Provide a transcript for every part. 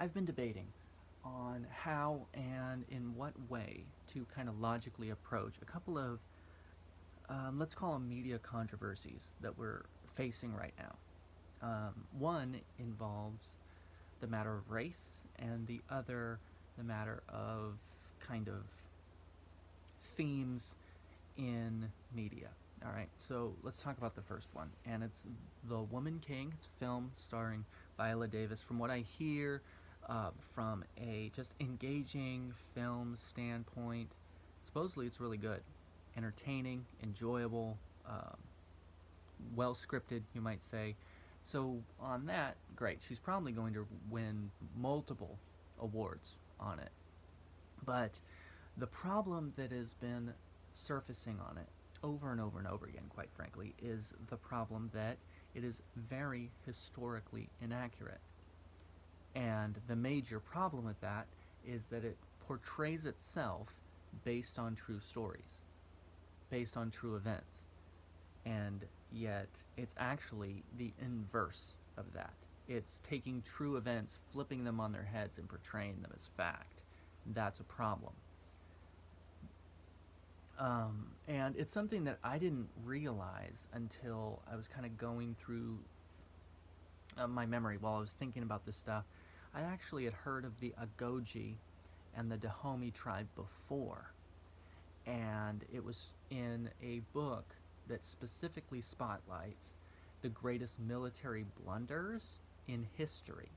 I've been debating on how and in what way to kind of logically approach a couple of, let's call them media controversies that we're facing right now. One involves the matter of race, and the other, the matter of kind of themes in media. All right, so let's talk about the first one, and it's The Woman King. It's a film starring Viola Davis. From what I hear, from a just engaging film standpoint, supposedly it's really good, entertaining, enjoyable, well scripted, you might say. So on that, great. She's probably going to win multiple awards on it. But the problem that has been surfacing on it over and over and over again, quite frankly, is the problem that it is very historically inaccurate. And the major problem with that is that it portrays itself based on true stories, based on true events. And yet, it's actually the inverse of that. It's taking true events, flipping them on their heads, and portraying them as fact. That's a problem. And it's something that I didn't realize until I was kind of going through my memory while I was thinking about this stuff. I actually had heard of the Agoji and the Dahomey tribe before, and it was in a book that specifically spotlights the greatest military blunders in history,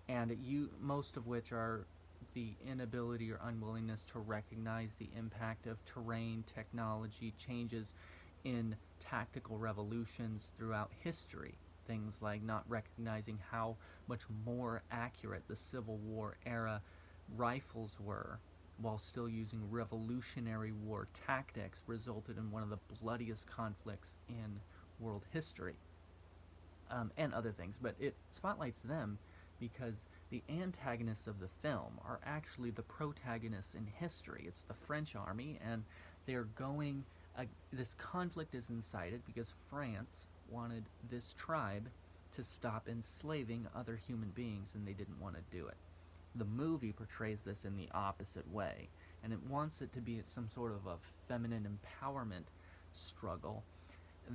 and most of which are the inability or unwillingness to recognize the impact of terrain, technology, changes in tactical revolutions throughout history. Things like not recognizing how much more accurate the Civil War era rifles were while still using Revolutionary War tactics resulted in one of the bloodiest conflicts in world history, and other things. But it spotlights them because the antagonists of the film are actually the protagonists in history. It's the French army, and they're going. This conflict is incited because France wanted this tribe to stop enslaving other human beings, and they didn't want to do it. The movie portrays this in the opposite way, and it wants it to be some sort of a feminine empowerment struggle,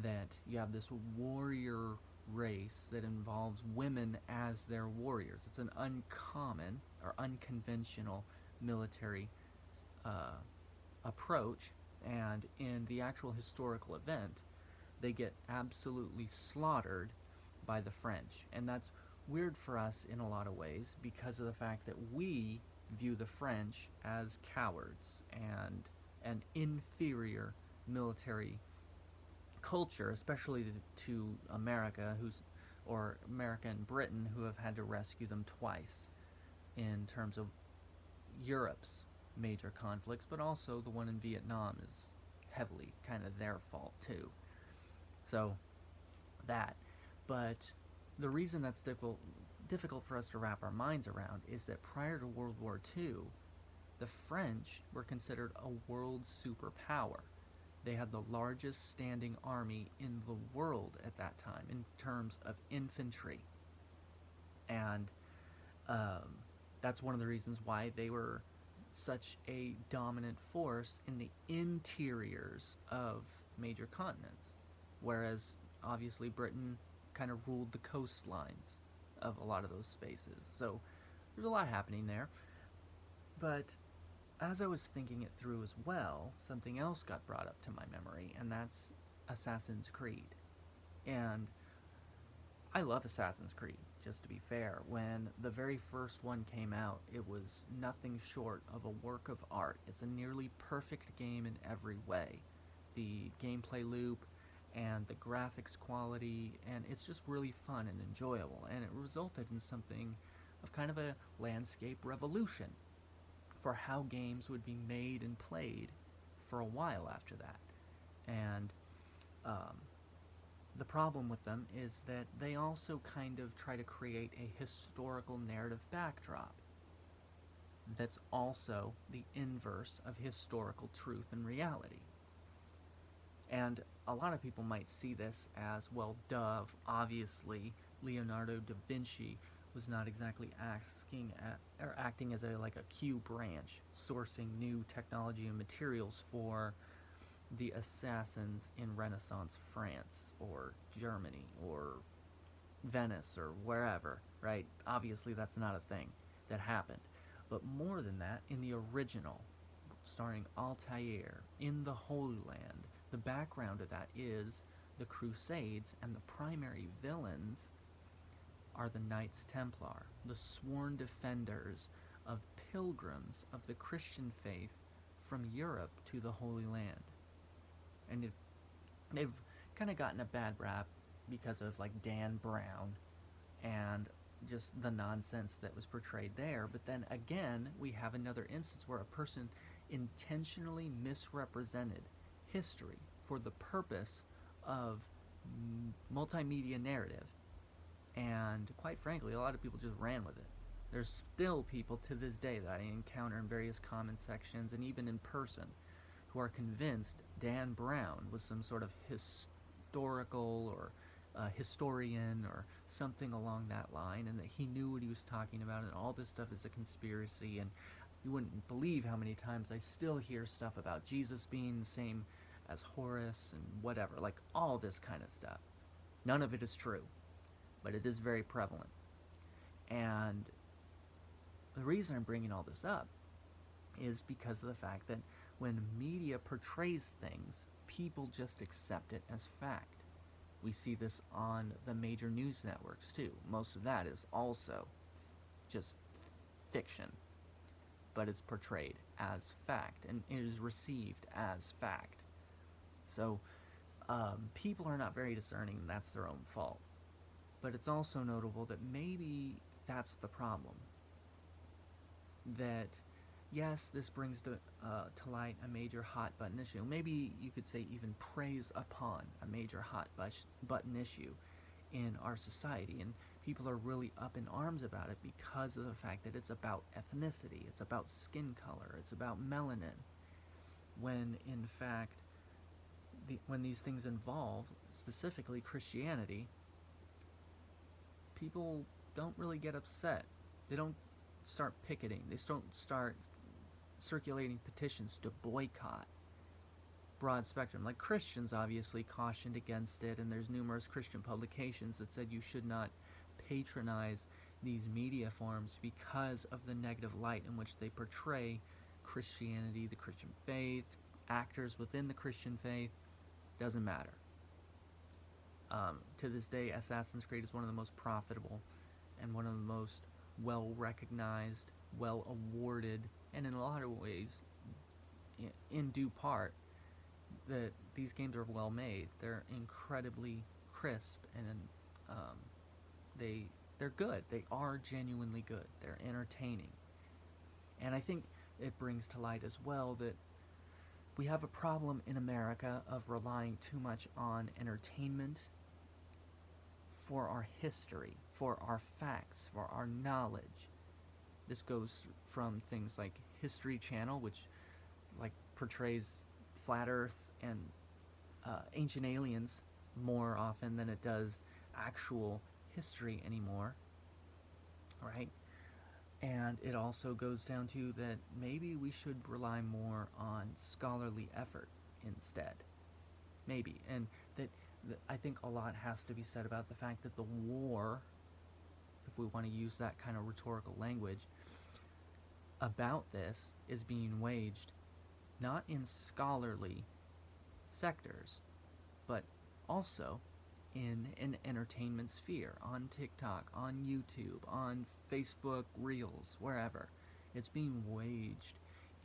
that you have this warrior race that involves women as their warriors. It's an uncommon or unconventional military approach, and in the actual historical event, they get absolutely slaughtered by the French. And that's weird for us in a lot of ways because of the fact that we view the French as cowards and an inferior military culture, especially to America, or America and Britain, who have had to rescue them twice in terms of Europe's major conflicts, but also the one in Vietnam is heavily kind of their fault too. So that, but the reason that's difficult for us to wrap our minds around is that prior to World War II, the French were considered a world superpower. They had the largest standing army in the world at that time in terms of infantry. And that's one of the reasons why they were such a dominant force in the interiors of major continents. Whereas, obviously, Britain kind of ruled the coastlines of a lot of those spaces. So there's a lot happening there. But as I was thinking it through as well, something else got brought up to my memory, and that's Assassin's Creed. And I love Assassin's Creed, just to be fair. When the very first one came out, it was nothing short of a work of art. It's a nearly perfect game in every way. The gameplay loop and the graphics quality, and it's just really fun and enjoyable. And it resulted in something of kind of a landscape revolution for how games would be made and played for a while after that. And the problem with them is that they also kind of try to create a historical narrative backdrop that's also the inverse of historical truth and reality. And a lot of people might see this as, well, duh, obviously Leonardo da Vinci was not exactly asking at, or acting as a like a Q branch, sourcing new technology and materials for the assassins in Renaissance France or Germany or Venice or wherever, right? Obviously, that's not a thing that happened. But more than that, in the original, starring Altair, in the Holy Land, the background of that is the Crusades, and the primary villains are the Knights Templar, the sworn defenders of pilgrims of the Christian faith from Europe to the Holy Land. And they've kind of gotten a bad rap because of like Dan Brown and just the nonsense that was portrayed there. But then again, we have another instance where a person intentionally misrepresented history for the purpose of multimedia narrative. And quite frankly, a lot of people just ran with it. There's still people to this day that I encounter in various comment sections and even in person who are convinced Dan Brown was some sort of historical or historian or something along that line, and that he knew what he was talking about, and all this stuff is a conspiracy. And you wouldn't believe how many times I still hear stuff about Jesus being the same as Horus and whatever, like all this kind of stuff. None of it is true, but it is very prevalent. And the reason I'm bringing all this up is because of the fact that when media portrays things, people just accept it as fact. We see this on the major news networks too. Most of that is also just fiction, but it's portrayed as fact and it is received as fact. So people are not very discerning, and that's their own fault. But it's also notable that maybe that's the problem. That yes, this brings to light a major hot button issue. Maybe you could say even preys upon a major hot button issue in our society, and people are really up in arms about it because of the fact that it's about ethnicity, it's about skin color, it's about melanin, when in fact, when these things involve specifically Christianity, people don't really get upset. They don't start picketing. They don't start circulating petitions to boycott broad spectrum. Like Christians obviously cautioned against it, and there's numerous Christian publications that said you should not patronize these media forms because of the negative light in which they portray Christianity, the Christian faith, actors within the Christian faith. Doesn't matter. To this day, Assassin's Creed is one of the most profitable and one of the most well-recognized, well-awarded, and in a lot of ways, in due part, that these games are well made. They're incredibly crisp, and they're good. They are genuinely good. They're entertaining. And I think it brings to light as well that we have a problem in America of relying too much on entertainment for our history, for our facts, for our knowledge. This goes from things like History Channel, which like portrays flat Earth and ancient aliens more often than it does actual history anymore, right? And it also goes down to that maybe we should rely more on scholarly effort instead. Maybe. And that I think a lot has to be said about the fact that the war, if we want to use that kind of rhetorical language, about this is being waged not in scholarly sectors, but also in an entertainment sphere, on TikTok, on YouTube, on Facebook Reels, wherever. It's being waged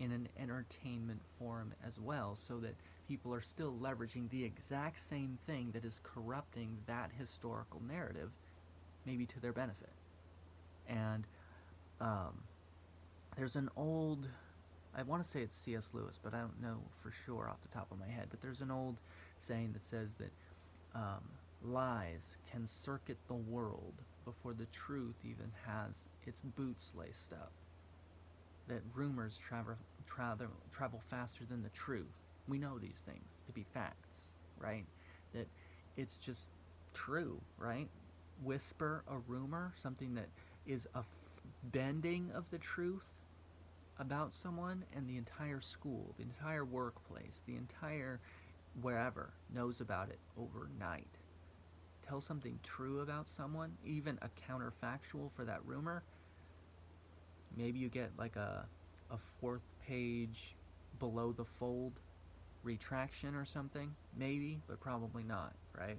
in an entertainment forum as well, so that people are still leveraging the exact same thing that is corrupting that historical narrative, maybe to their benefit. And there's an old, I want to say it's C.S. Lewis, but I don't know for sure off the top of my head, but there's an old saying that says that lies can circuit the world before the truth even has its boots laced up. That rumors travel faster than the truth. We know these things to be facts, right? That it's just true, right? Whisper a rumor, something that is a bending of the truth about someone, and the entire school, the entire workplace, the entire wherever knows about it overnight. Tell something true about someone, even a counterfactual for that rumor, maybe you get like a fourth page below the fold retraction or something, maybe, but probably not, right?